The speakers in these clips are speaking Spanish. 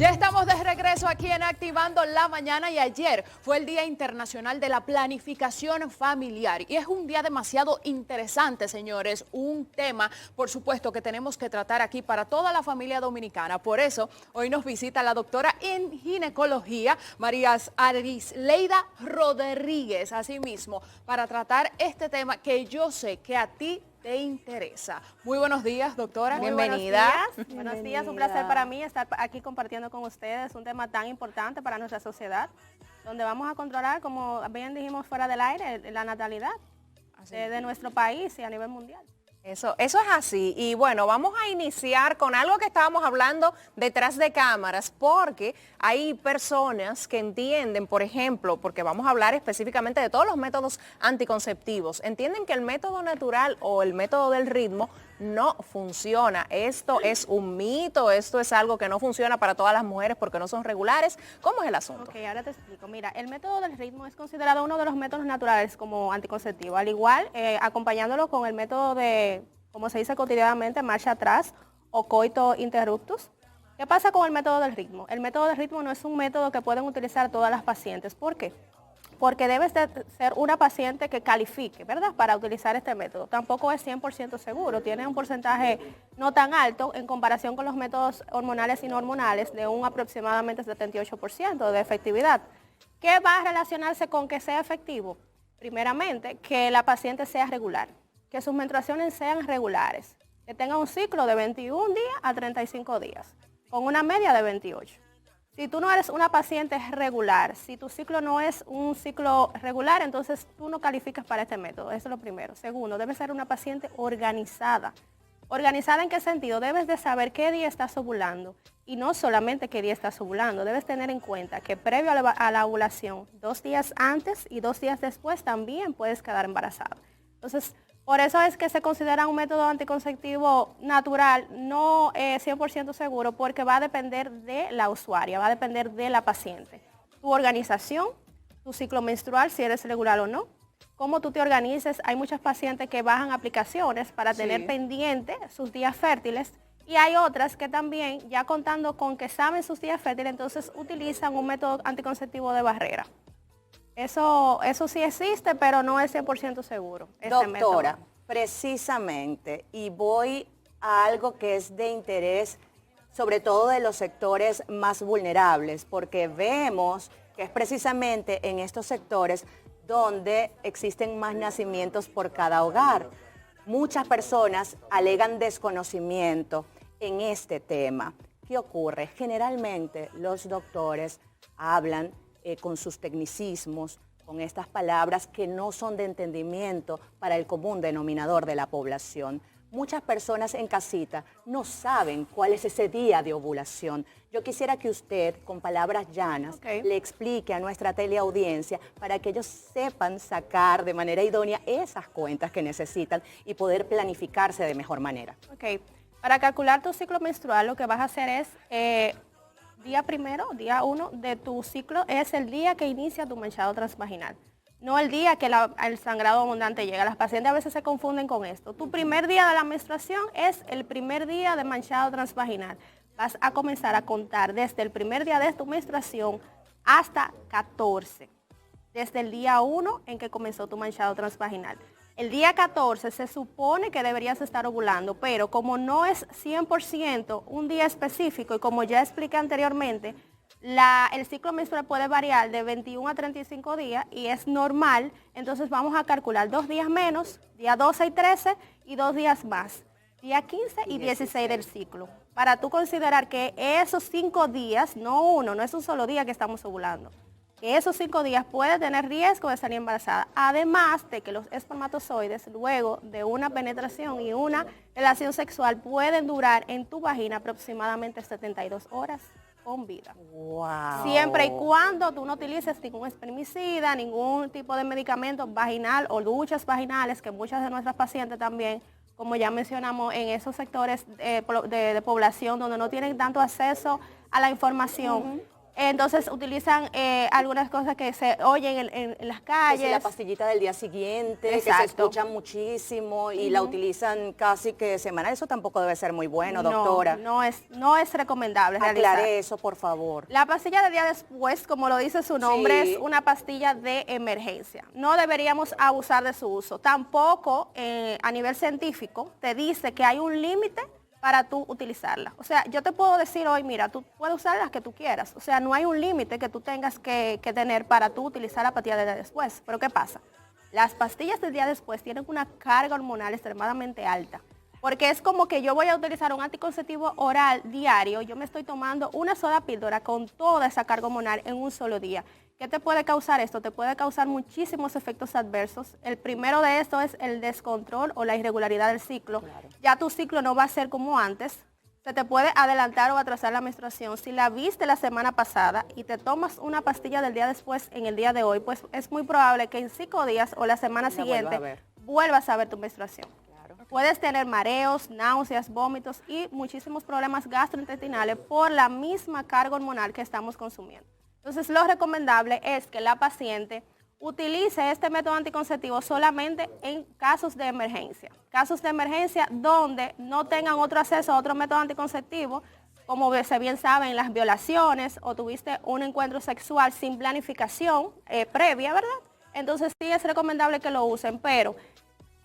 Ya estamos de regreso aquí en Activando la Mañana y ayer fue el Día Internacional de la Planificación Familiar y es un día demasiado interesante, señores, un tema, por supuesto, que tenemos que tratar aquí para toda la familia dominicana. Por eso, hoy nos visita la doctora en ginecología, María Arisleida Rodríguez, así mismo, para tratar este tema que yo sé que a ti te interesa. Muy buenos días, doctora. Bienvenida. Buenos días, un placer para mí estar aquí compartiendo con ustedes un tema tan importante para nuestra sociedad, donde vamos a controlar, como bien dijimos fuera del aire, la natalidad de nuestro país y a nivel mundial. Eso es así. Y bueno, vamos a iniciar con algo que estábamos hablando detrás de cámaras, porque hay personas que entienden, por ejemplo, porque vamos a hablar específicamente de todos los métodos anticonceptivos, entienden que el método natural o el método del ritmo no funciona. Esto es un mito, esto es algo que no funciona para todas las mujeres porque no son regulares. ¿Cómo es el asunto? Ok, ahora te explico. Mira, el método del ritmo es considerado uno de los métodos naturales como anticonceptivo, al igual acompañándolo con el método de, como se dice cotidianamente, marcha atrás o coito interruptus. ¿Qué pasa con el método del ritmo? El método del ritmo no es un método que pueden utilizar todas las pacientes. ¿Por qué? Porque debes de ser una paciente que califique, ¿verdad?, para utilizar este método. Tampoco es 100% seguro, tiene un porcentaje no tan alto en comparación con los métodos hormonales y no hormonales de un aproximadamente 78% de efectividad. ¿Qué va a relacionarse con que sea efectivo? Primeramente, que la paciente sea regular, que sus menstruaciones sean regulares, que tenga un ciclo de 21 días a 35 días, con una media de 28. Si tú no eres una paciente regular, si tu ciclo no es un ciclo regular, entonces tú no calificas para este método. Eso es lo primero. Segundo, debes ser una paciente organizada. ¿Organizada en qué sentido? Debes de saber qué día estás ovulando. Y no solamente qué día estás ovulando. Debes tener en cuenta que previo a la ovulación, 2 días antes y 2 días después también puedes quedar embarazada. Entonces, por eso es que se considera un método anticonceptivo natural, no 100% seguro, porque va a depender de la usuaria, va a depender de la paciente. Tu organización, tu ciclo menstrual, si eres regular o no, cómo tú te organices. Hay muchas pacientes que bajan aplicaciones para tener pendiente sus días fértiles y hay otras que también, ya contando con que saben sus días fértiles, entonces utilizan un método anticonceptivo de barrera. Eso sí existe, pero no es 100% seguro. Doctora, precisamente, y voy a algo que es de interés, sobre todo de los sectores más vulnerables, porque vemos que es precisamente en estos sectores donde existen más nacimientos por cada hogar. Muchas personas alegan desconocimiento en este tema. ¿Qué ocurre? Generalmente los doctores hablan con sus tecnicismos, con estas palabras que no son de entendimiento para el común denominador de la población. Muchas personas en casita no saben cuál es ese día de ovulación. Yo quisiera que usted, con palabras llanas, le explique a nuestra teleaudiencia para que ellos sepan sacar de manera idónea esas cuentas que necesitan y poder planificarse de mejor manera. Ok, para calcular tu ciclo menstrual lo que vas a hacer es... día 1 de tu ciclo es el día que inicia tu manchado transvaginal, no el día que el sangrado abundante llega. Las pacientes a veces se confunden con esto. Tu primer día de la menstruación es el primer día de manchado transvaginal. Vas a comenzar a contar desde el primer día de tu menstruación hasta 14, desde el día 1 en que comenzó tu manchado transvaginal. El día 14 se supone que deberías estar ovulando, pero como no es 100% un día específico y como ya expliqué anteriormente, el ciclo menstrual puede variar de 21 a 35 días y es normal, entonces vamos a calcular 2 días menos, día 12 y 13 y 2 días más, día 15 y 16 del ciclo, para tú considerar que esos 5 días, no es un solo día que estamos ovulando. Que esos 5 días puede tener riesgo de salir embarazada, además de que los espermatozoides luego de una penetración y una relación sexual pueden durar en tu vagina aproximadamente 72 horas con vida. Wow. Siempre y cuando tú no utilices ningún espermicida, ningún tipo de medicamento vaginal o duchas vaginales, que muchas de nuestras pacientes también, como ya mencionamos, en esos sectores de población donde no tienen tanto acceso a la información, Entonces utilizan algunas cosas que se oyen en las calles. Que si la pastillita del día siguiente, Exacto. que se escucha muchísimo y la utilizan casi que semanal. Eso tampoco debe ser muy bueno, doctora. No es recomendable realizar. Aclare eso, por favor. La pastilla de día después, como lo dice su nombre, Sí. es una pastilla de emergencia. No deberíamos abusar de su uso. Tampoco a nivel científico te dice que hay un límite para tú utilizarla. O sea, yo te puedo decir hoy, mira, tú puedes usar las que tú quieras. O sea, no hay un límite que tú tengas que tener para tú utilizar la pastilla de día después. Pero ¿qué pasa? Las pastillas del día después tienen una carga hormonal extremadamente alta. Porque es como que yo voy a utilizar un anticonceptivo oral diario, yo me estoy tomando una sola píldora con toda esa carga hormonal en un solo día. ¿Qué te puede causar esto? Te puede causar muchísimos efectos adversos. El primero de estos es el descontrol o la irregularidad del ciclo. Claro. Ya tu ciclo no va a ser como antes. Se te puede adelantar o atrasar la menstruación. Si la viste la semana pasada y te tomas una pastilla del día después en el día de hoy, pues es muy probable que en 5 días o la semana siguiente vuelvas a ver tu menstruación. Puedes tener mareos, náuseas, vómitos y muchísimos problemas gastrointestinales por la misma carga hormonal que estamos consumiendo. Entonces, lo recomendable es que la paciente utilice este método anticonceptivo solamente en casos de emergencia. Casos de emergencia donde no tengan otro acceso a otro método anticonceptivo, como se bien saben, las violaciones o tuviste un encuentro sexual sin planificación previa, ¿verdad? Entonces, sí es recomendable que lo usen, pero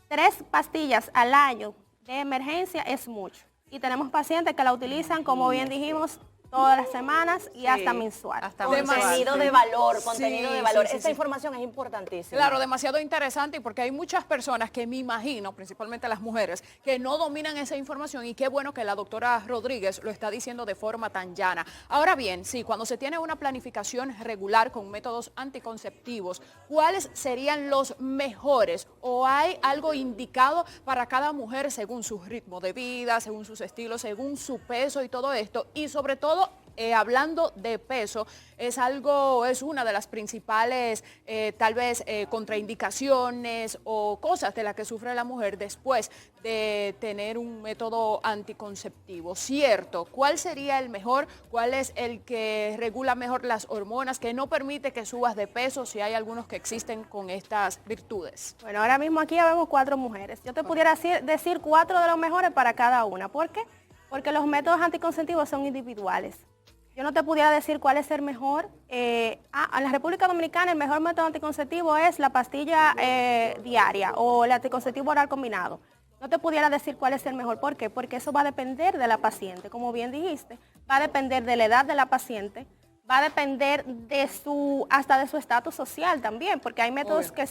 3 pastillas al año de emergencia es mucho. Y tenemos pacientes que la utilizan, como bien dijimos, todas las semanas y hasta mensual. Contenido de valor, contenido de valor. Sí. Esta información es importantísima. Claro, demasiado interesante y porque hay muchas personas que me imagino, principalmente las mujeres, que no dominan esa información y qué bueno que la doctora Rodríguez lo está diciendo de forma tan llana. Ahora bien, sí, cuando se tiene una planificación regular con métodos anticonceptivos, ¿cuáles serían los mejores? ¿O hay algo indicado para cada mujer según su ritmo de vida, según sus estilos, según su peso y todo esto? Y sobre todo, hablando de peso, es una de las principales tal vez contraindicaciones o cosas de las que sufre la mujer después de tener un método anticonceptivo. ¿Cierto? ¿Cuál sería el mejor? ¿Cuál es el que regula mejor las hormonas, que no permite que subas de peso, si hay algunos que existen con estas virtudes? Bueno, ahora mismo aquí ya vemos 4 mujeres. Yo te pudiera decir 4 de los mejores para cada una. ¿Por qué? Porque los métodos anticonceptivos son individuales. Yo no te pudiera decir cuál es el mejor. En la República Dominicana el mejor método anticonceptivo es la pastilla diaria o el anticonceptivo oral combinado. No te pudiera decir cuál es el mejor. ¿Por qué? Porque eso va a depender de la paciente, como bien dijiste. Va a depender de la edad de la paciente, va a depender hasta de su estatus social también, porque hay métodos que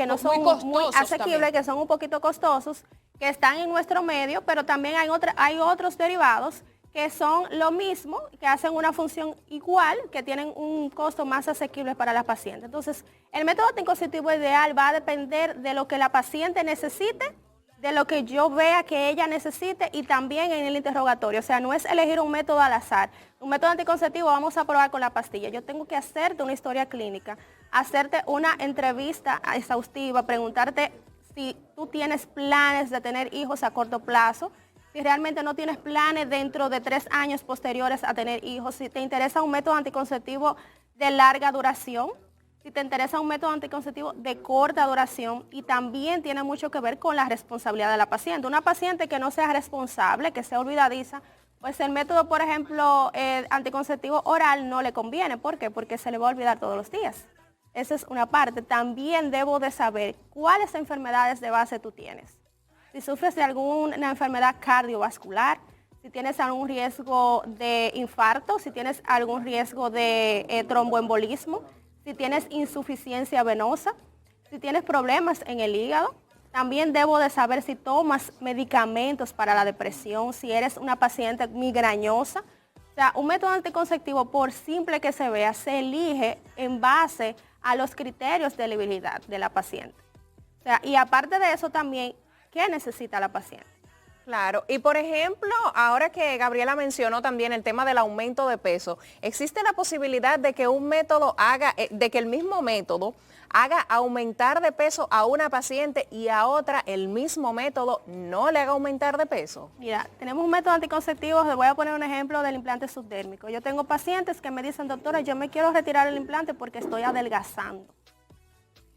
no son muy asequibles, también, que son un poquito costosos, que están en nuestro medio, pero también hay otros derivados que son lo mismo, que hacen una función igual, que tienen un costo más asequible para la paciente. Entonces, el método anticonceptivo ideal va a depender de lo que la paciente necesite, de lo que yo vea que ella necesite y también en el interrogatorio. O sea, no es elegir un método al azar. Un método anticonceptivo vamos a probar con la pastilla. Yo tengo que hacerte una historia clínica, hacerte una entrevista exhaustiva, preguntarte si tú tienes planes de tener hijos a corto plazo, si realmente no tienes planes dentro de 3 años posteriores a tener hijos, si te interesa un método anticonceptivo de larga duración, si te interesa un método anticonceptivo de corta duración, y también tiene mucho que ver con la responsabilidad de la paciente. Una paciente que no sea responsable, que sea olvidadiza, pues el método, por ejemplo, anticonceptivo oral no le conviene. ¿Por qué? Porque se le va a olvidar todos los días. Esa es una parte. También debo de saber cuáles enfermedades de base tú tienes. Si sufres de alguna enfermedad cardiovascular, si tienes algún riesgo de infarto, si tienes algún riesgo de tromboembolismo, si tienes insuficiencia venosa, si tienes problemas en el hígado. También debo de saber si tomas medicamentos para la depresión, si eres una paciente migrañosa. O sea, un método anticonceptivo, por simple que se vea, se elige en base a los criterios de elegibilidad de la paciente. O sea, y aparte de eso también, ¿qué necesita la paciente? Claro, y por ejemplo, ahora que Gabriela mencionó también el tema del aumento de peso, ¿existe la posibilidad de que un método haga, de que el mismo método haga aumentar de peso a una paciente y a otra el mismo método no le haga aumentar de peso? Mira, tenemos un método anticonceptivo, les voy a poner un ejemplo del implante subdérmico. Yo tengo pacientes que me dicen, doctora, yo me quiero retirar el implante porque estoy adelgazando.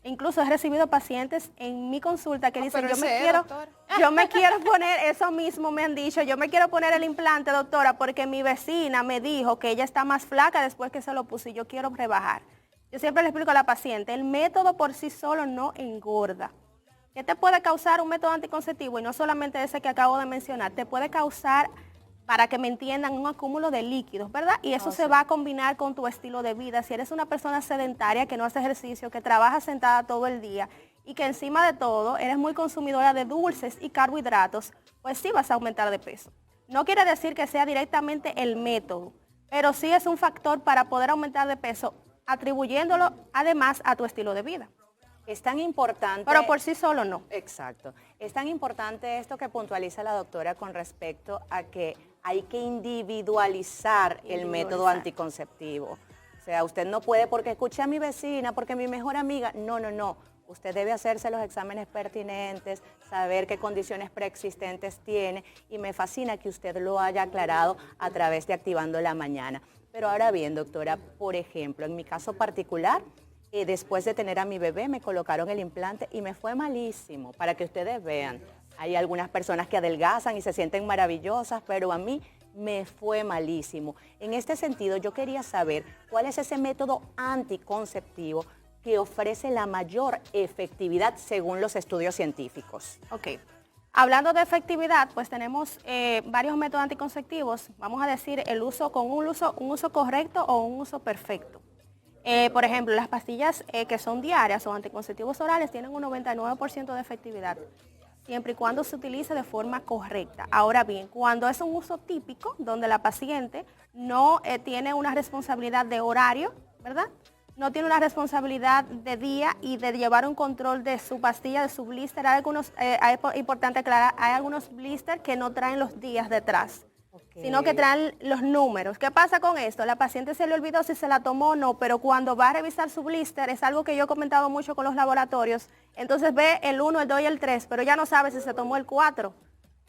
Incluso he recibido pacientes en mi consulta que dicen, yo me quiero poner, eso mismo me han dicho, yo me quiero poner el implante, doctora, porque mi vecina me dijo que ella está más flaca después que se lo puso y yo quiero rebajar. Yo siempre le explico a la paciente, el método por sí solo no engorda. ¿Qué te puede causar un método anticonceptivo? Y no solamente ese que acabo de mencionar, te puede causar, para que me entiendan, un acúmulo de líquidos, ¿verdad? Y eso se va a combinar con tu estilo de vida. Si eres una persona sedentaria que no hace ejercicio, que trabaja sentada todo el día y que encima de todo eres muy consumidora de dulces y carbohidratos, pues sí vas a aumentar de peso. No quiere decir que sea directamente el método, pero sí es un factor para poder aumentar de peso, atribuyéndolo además a tu estilo de vida. Es tan importante... Pero por sí solo no. Exacto. Es tan importante esto que puntualiza la doctora con respecto a que hay que individualizar el método anticonceptivo. O sea, usted no puede porque escuché a mi vecina, porque mi mejor amiga. No, no, no. Usted debe hacerse los exámenes pertinentes, saber qué condiciones preexistentes tiene y me fascina que usted lo haya aclarado a través de Activando la Mañana. Pero ahora bien, doctora, por ejemplo, en mi caso particular, después de tener a mi bebé me colocaron el implante y me fue malísimo, para que ustedes vean. Hay algunas personas que adelgazan y se sienten maravillosas, pero a mí me fue malísimo. En este sentido, yo quería saber cuál es ese método anticonceptivo que ofrece la mayor efectividad según los estudios científicos. Ok. Hablando de efectividad, pues tenemos varios métodos anticonceptivos. Vamos a decir el uso con un uso correcto o un uso perfecto. Por ejemplo, las pastillas que son diarias o anticonceptivos orales tienen un 99% de efectividad, siempre y cuando se utilice de forma correcta. Ahora bien, cuando es un uso típico, donde la paciente no tiene una responsabilidad de horario, ¿verdad? No tiene una responsabilidad de día y de llevar un control de su pastilla, de su blister. Hay algunos, es importante aclarar, hay algunos blisters que no traen los días detrás, sino que traen los números. ¿Qué pasa con esto? La paciente se le olvidó si se la tomó o no, pero cuando va a revisar su blister, es algo que yo he comentado mucho con los laboratorios, entonces ve el 1, el 2 y el 3, pero ya no sabe si se tomó el 4,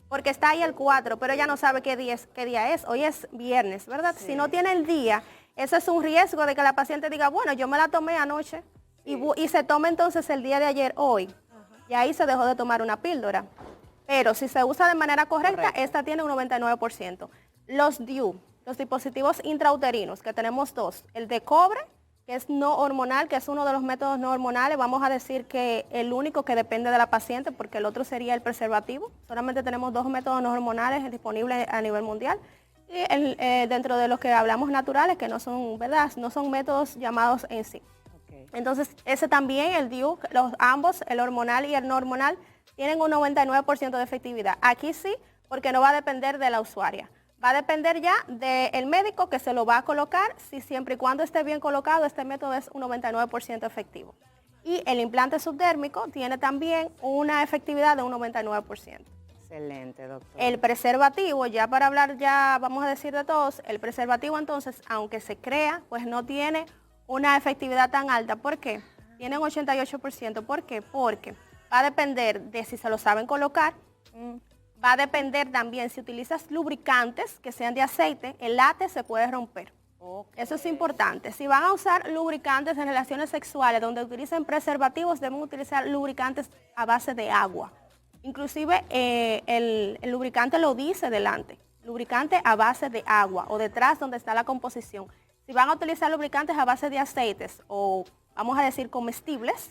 porque está ahí el 4, pero ya no sabe qué día es. Hoy es viernes, ¿verdad? Sí. Si no tiene el día, eso es un riesgo de que la paciente diga, bueno, yo me la tomé anoche y se toma entonces el día de ayer, hoy. Y ahí se dejó de tomar una píldora. Pero si se usa de manera correcta, esta tiene un 99%. Los DIU, los dispositivos intrauterinos, que tenemos dos. El de cobre, que es no hormonal, que es uno de los métodos no hormonales. Vamos a decir que el único que depende de la paciente, porque el otro sería el preservativo. Solamente tenemos dos métodos no hormonales disponibles a nivel mundial. Y dentro de los que hablamos naturales, que no son, ¿verdad? No son métodos llamados en sí. Entonces, ese también, el DIU, ambos, el hormonal y el no hormonal, tienen un 99% de efectividad. Aquí sí, porque no va a depender de la usuaria. Va a depender ya del médico que se lo va a colocar, si siempre y cuando esté bien colocado, este método es un 99% efectivo. Y el implante subdérmico tiene también una efectividad de un 99%. Excelente, doctor. El preservativo, ya para hablar ya, vamos a decir de todos, el preservativo entonces, aunque se crea, pues no tiene una efectividad tan alta. ¿Por qué? Tiene un 88%. ¿Por qué? Porque va a depender de si se lo saben colocar, va a depender también si utilizas lubricantes que sean de aceite, el látex se puede romper. Eso es importante. Si van a usar lubricantes en relaciones sexuales donde utilicen preservativos, deben utilizar lubricantes a base de agua. Inclusive el lubricante lo dice delante, lubricante a base de agua o detrás donde está la composición. Si van a utilizar lubricantes a base de aceites o vamos a decir comestibles,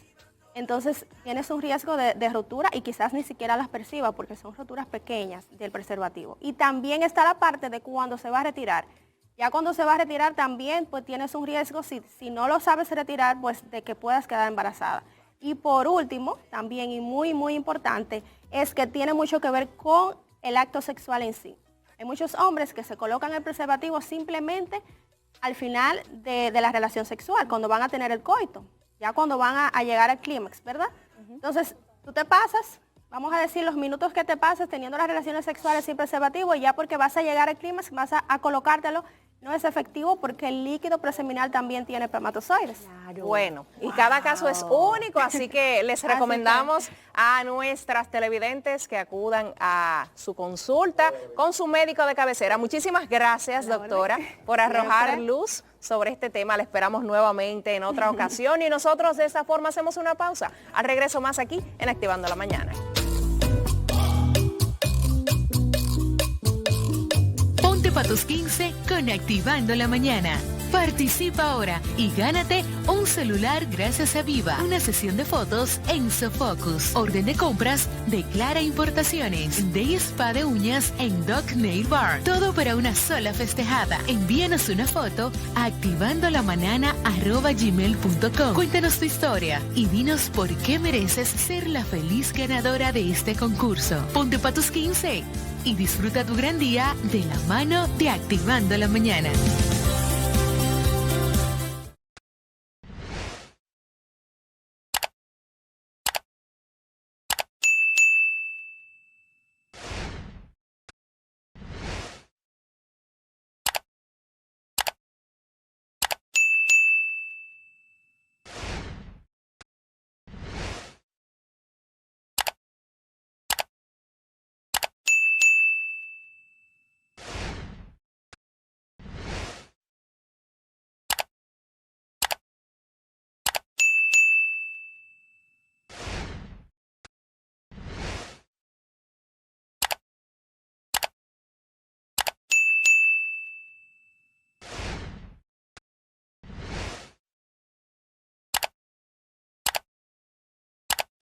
entonces tienes un riesgo de rotura y quizás ni siquiera las perciba porque son roturas pequeñas del preservativo. Y también está la parte de cuando se va a retirar. Ya cuando se va a retirar también pues tienes un riesgo, si no lo sabes retirar, pues de que puedas quedar embarazada. Y por último, también y muy muy importante, es que tiene mucho que ver con el acto sexual en sí. Hay muchos hombres que se colocan el preservativo simplemente al final de la relación sexual, cuando van a tener el coito. Ya cuando van a llegar al clímax, ¿verdad? Entonces, tú te pasas vamos a decir, los minutos que te pases teniendo las relaciones sexuales sin preservativo, ya porque vas a llegar al clímax, vas a colocártelo, no es efectivo porque el líquido preseminal también tiene espermatozoides. Claro. Bueno, y cada caso es único, así que les recomendamos a nuestras televidentes que acudan a su consulta con su médico de cabecera. Muchísimas gracias, doctora, por arrojar luz sobre este tema. La esperamos nuevamente en otra ocasión y nosotros de esta forma hacemos una pausa. Al regreso más aquí en Activando la Mañana. Ponte pa' tus 15 con Activando la Mañana. Participa ahora y gánate un celular gracias a Viva, una sesión de fotos en Sofocus, orden de compras de Clara Importaciones, Day Spa de uñas en Doc Nail Bar. Todo para una sola festejada. Envíanos una foto a activandolamanana@gmail.com. Cuéntanos tu historia y dinos por qué mereces ser la feliz ganadora de este concurso. Ponte pa' tus 15 y disfruta tu gran día de la mano de Activando la Mañana.